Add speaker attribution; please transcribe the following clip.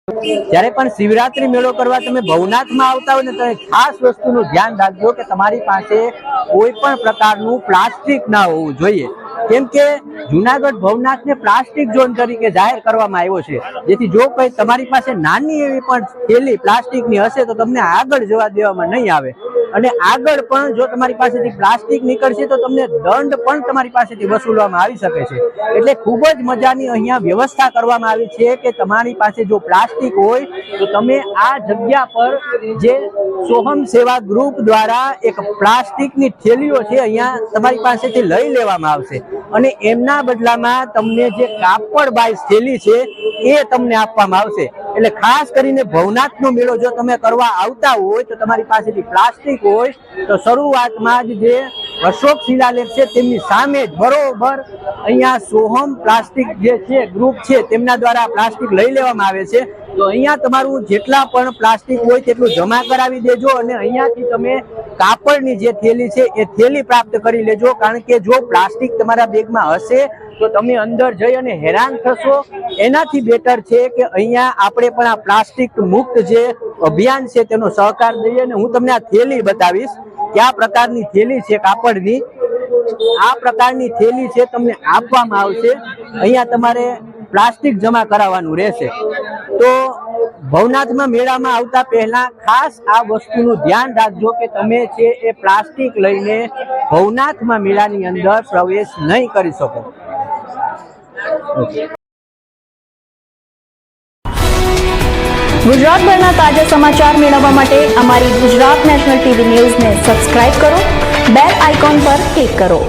Speaker 1: જ્યારે પણ શિવરાત્રી મેળો કરવા તમે ભવનાથમાં આવતા હોય ને તો ખાસ વસ્તુનું ધ્યાન રાખજો કે તમારી પાસે કોઈ પણ પ્રકારનું પ્લાસ્ટિક ના હોવું જોઈએ, કેમ કે જુનાગઢ ભવનાથને પ્લાસ્ટિક ઝોન તરીકે જાહેર કરવામાં આવ્યો છે, જેથી જો કોઈ તમારી પાસે નાની એવી પણ થેલી પ્લાસ્ટિકની હશે તો તમને આગળ જવા દેવામાં નહીં આવે, અને આગળ પણ જો તમારી પાસેથી પ્લાસ્ટિક નીકળશે તો તમને દંડ પણ તમારી પાસેથી વસૂલવામાં આવી શકે છે। એટલે ખૂબ જ મજાની અહીંયા વ્યવસ્થા કરવામાં આવી છે કે તમારી પાસે જો પ્લાસ્ટિક હોય તો તમે આ જગ્યા પર જે સોહમ સેવા ગ્રુપ દ્વારા એક પ્લાસ્ટિકની થેલીઓ છે અહીંયા તમારી પાસેથી લઈ લેવામાં આવશે, અને એમના બદલામાં તમને જે કાપડ બાય થેલી છે એ તમને આપવામાં આવશે। એટલે ખાસ કરીને ભવનાથનો મેળો જો તમે કરવા આવતા હોય તો તમારી પાસેથી પ્લાસ્ટિક હોય તો શરૂઆતમાં જ જે અશોક શિલાલેખ છે તેમની સામે જ બરોબર અહીંયા સોહમ પ્લાસ્ટિક જે છે ગ્રુપ છે તેમના દ્વારા પ્લાસ્ટિક લઈ લેવામાં આવે છે। તો અહીંયા તમારું જેટલા પણ પ્લાસ્ટિક હોય તેટલું જમા કરાવી દેજો, અને અહીંયાથી તમે કાપડની જે થેલી છે એ થેલી પ્રાપ્ત કરી લેજો, કારણ કે જો પ્લાસ્ટિક તમારા બેગમાં હશે તો તમે અંદર જઈ અને હેરાન થશો। એનાથી બેટર છે કે અહીંયા આપણે પણ આ પ્લાસ્ટિક મુક્ત જે અભિયાન છે તેનો સહકાર દઈએ, અને હું તમને આ થેલી બતાવીશ કે આ પ્રકારની થેલી છે કાપડની, આ પ્રકારની થેલી છે તમને આપવામાં આવશે। અહીંયા તમારે પ્લાસ્ટિક જમા કરાવવાનું રહેશે। તો ભવનાથમાં મેળામાં આવતા પહેલા ખાસ આ વસ્તુનું ધ્યાન રાખજો કે તમે છે એ પ્લાસ્ટિક લઈને ભવનાથમાં મેળાની અંદર પ્રવેશ નહીં કરી શકો।
Speaker 2: ગુજરાતભરના તાજા સમાચાર મેળવવા માટે અમારી ગુજરાત નેશનલ ટીવી ન્યૂઝને સબસ્ક્રાઇબ કરો, બેલ આઇકોન પર ક્લિક કરો।